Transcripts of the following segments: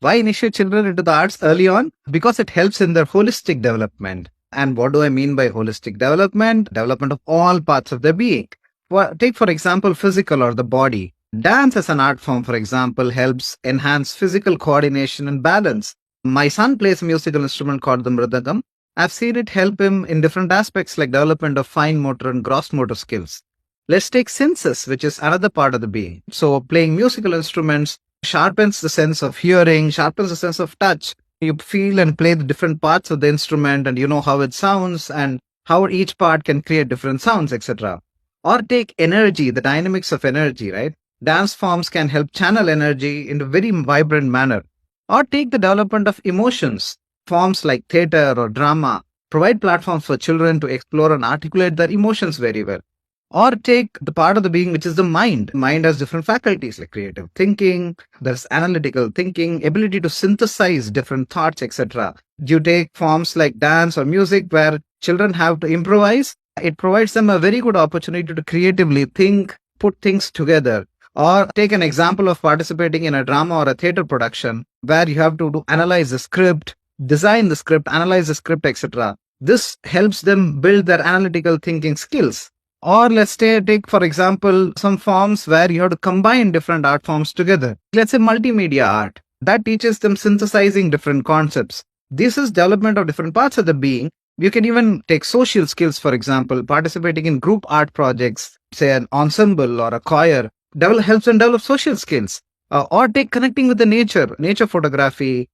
Why initiate children into the arts early on? Because it helps in their holistic development. And what do I mean by holistic development? Development of all parts of their being. Take, for example, physical or the body. Dance as an art form, for example, helps enhance physical coordination and balance. My son plays a musical instrument called the mridangam. I've seen it help him in different aspects like development of fine motor and gross motor skills. Let's take senses, which is another part of the being. So playing musical instruments sharpens the sense of hearing, sharpens the sense of touch. You feel and play the different parts of the instrument and you know how it sounds and how each part can create different sounds, etc. Or take energy, the dynamics of energy, right? Dance forms can help channel energy in a very vibrant manner. Or take the development of emotions. Forms like theatre or drama provide platforms for children to explore and articulate their emotions very well. Or take the part of the being which is the mind. Mind has different faculties like creative thinking, there's analytical thinking, ability to synthesize different thoughts, etc. You take forms like dance or music where children have to improvise. It provides them a very good opportunity to creatively think, put things together. Or take an example of participating in a drama or a theatre production where you have to analyze the script, design the script, analyze the script, etc. This helps them build their analytical thinking skills. Or let's take, for example, some forms where you have to combine different art forms together. Let's say multimedia art. That teaches them synthesizing different concepts. This is development of different parts of the being. You can even take social skills, for example, participating in group art projects, say an ensemble or a choir, helps them develop social skills. Or take connecting with the nature photography,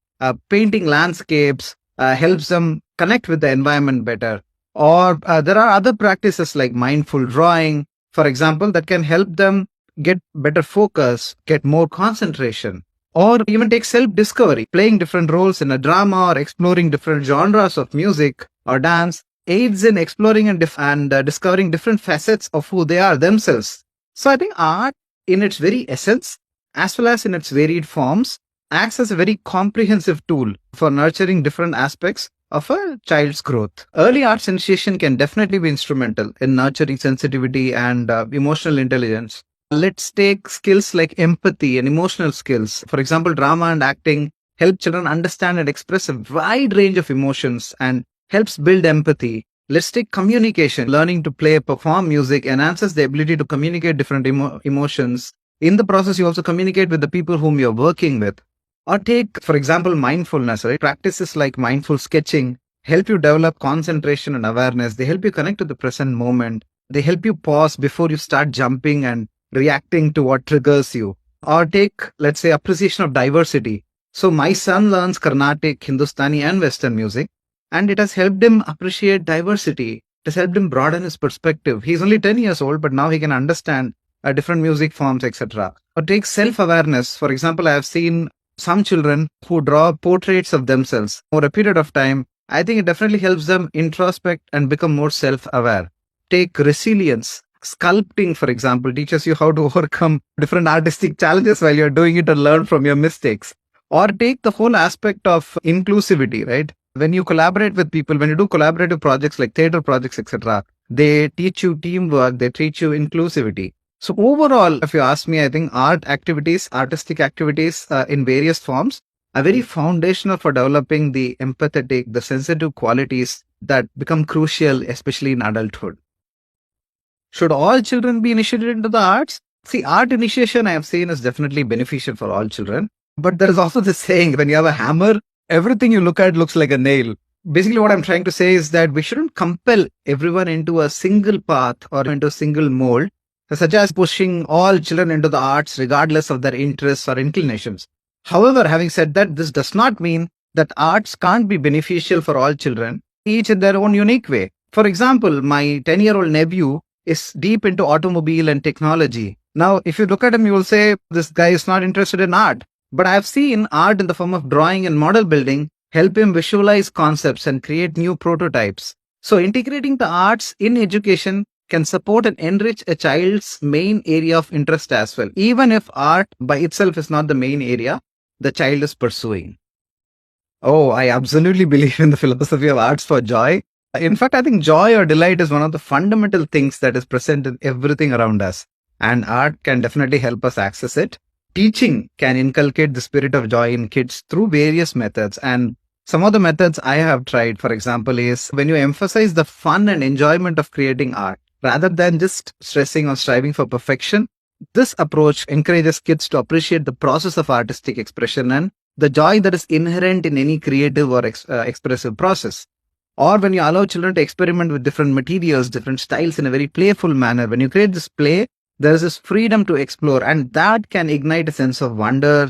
painting landscapes, helps them connect with the environment better. Or there are other practices like mindful drawing, for example, that can help them get better focus, get more concentration. Or even take self-discovery, playing different roles in a drama or exploring different genres of music or dance aids in exploring and discovering different facets of who they are themselves. So I think art in its very essence, as well as in its varied forms, acts as a very comprehensive tool for nurturing different aspects of a child's growth. Early arts initiation can definitely be instrumental in nurturing sensitivity and emotional intelligence. Let's take skills like empathy and emotional skills. For example, drama and acting help children understand and express a wide range of emotions and helps build empathy. Let's take communication. Learning to play, perform music enhances the ability to communicate different emotions. In the process, you also communicate with the people whom you're working with. Or take, for example, mindfulness, right? Practices like mindful sketching help you develop concentration and awareness. They help you connect to the present moment. They help you pause before you start jumping and reacting to what triggers you. Or take, let's say, appreciation of diversity. So my son learns Carnatic, Hindustani and Western music, and it has helped him appreciate diversity. It has helped him broaden his perspective. He's only 10 years old, but now he can understand different music forms, etc. Or take self-awareness. For example, I have seen some children who draw portraits of themselves over a period of time. I think it definitely helps them introspect and become more self-aware. Take resilience. Sculpting, for example, teaches you how to overcome different artistic challenges while you're doing it and learn from your mistakes. Or take the whole aspect of inclusivity, right? When you collaborate with people, when you do collaborative projects like theatre projects, etc., they teach you teamwork, they teach you inclusivity. So overall, if you ask me, I think artistic activities in various forms are very foundational for developing the empathetic, the sensitive qualities that become crucial, especially in adulthood. Should all children be initiated into the arts? See, art initiation I have seen is definitely beneficial for all children. But there is also this saying, when you have a hammer, everything you look at looks like a nail. Basically, what I'm trying to say is that we shouldn't compel everyone into a single path or into a single mold, such as pushing all children into the arts regardless of their interests or inclinations. However, having said that, this does not mean that arts can't be beneficial for all children, each in their own unique way. For example, my 10-year-old nephew is deep into automobile and technology. Now, if you look at him, you will say, this guy is not interested in art. But I have seen art in the form of drawing and model building help him visualize concepts and create new prototypes. So integrating the arts in education can support and enrich a child's main area of interest as well. Even if art by itself is not the main area the child is pursuing. Oh, I absolutely believe in the philosophy of arts for joy. In fact, I think joy or delight is one of the fundamental things that is present in everything around us. And art can definitely help us access it. Teaching can inculcate the spirit of joy in kids through various methods. And some of the methods I have tried, for example, is when you emphasize the fun and enjoyment of creating art rather than just stressing or striving for perfection. This approach encourages kids to appreciate the process of artistic expression and the joy that is inherent in any creative or expressive process. Or when you allow children to experiment with different materials, different styles in a very playful manner, when you create this play, there is this freedom to explore, and that can ignite a sense of wonder,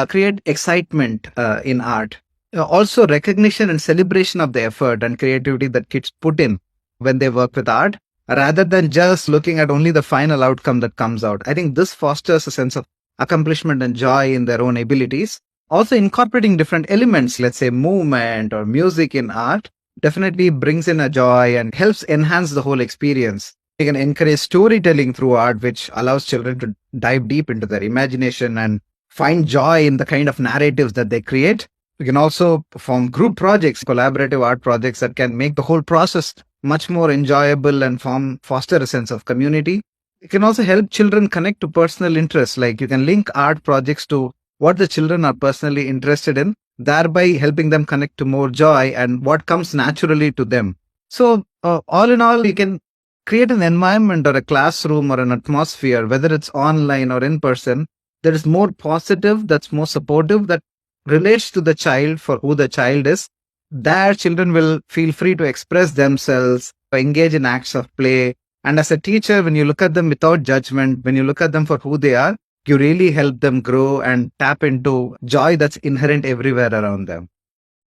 create excitement in art. Also, recognition and celebration of the effort and creativity that kids put in when they work with art, rather than just looking at only the final outcome that comes out. I think this fosters a sense of accomplishment and joy in their own abilities. Also, incorporating different elements, let's say movement or music in art, definitely brings in a joy and helps enhance the whole experience. You can encourage storytelling through art, which allows children to dive deep into their imagination and find joy in the kind of narratives that they create. You can also perform group projects, collaborative art projects that can make the whole process much more enjoyable and foster a sense of community. It can also help children connect to personal interests, like you can link art projects to what the children are personally interested in, thereby helping them connect to more joy and what comes naturally to them. So, all in all, you can create an environment or a classroom or an atmosphere, whether it's online or in person, that is more positive, that's more supportive, that relates to the child for who the child is. There, children will feel free to express themselves, engage in acts of play. And as a teacher, when you look at them without judgment, when you look at them for who they are, you really help them grow and tap into joy that's inherent everywhere around them.